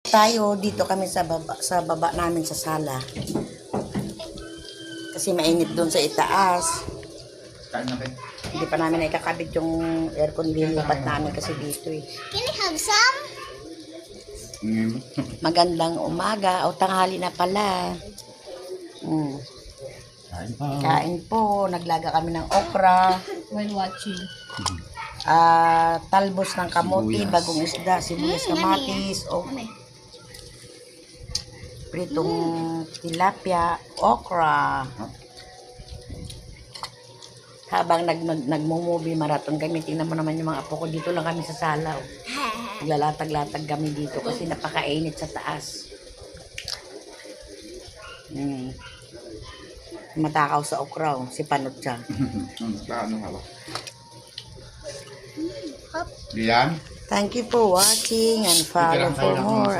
Tayo dito kami sa baba namin sa sala. Kasi mainit doon sa itaas. Hindi pa namin nakakabit yung aircon, lilipat namin kasi dito eh. Can I have some? Magandang umaga o tanghali na pala. Kain po. Naglaga kami ng okra. While watching. Talbos ng kamote, bagong isda, sibuyas, kamatis, pritong tilapia, okra. Habang nagmo-movie marathon kami, tingnan mo naman yung mga apo ko, dito lang kami sa sala. Naglalatag-latag kami dito kasi napakainit sa taas. Matakaw sa okra, si Panot siya. Diyan. Thank you for watching and follow for more.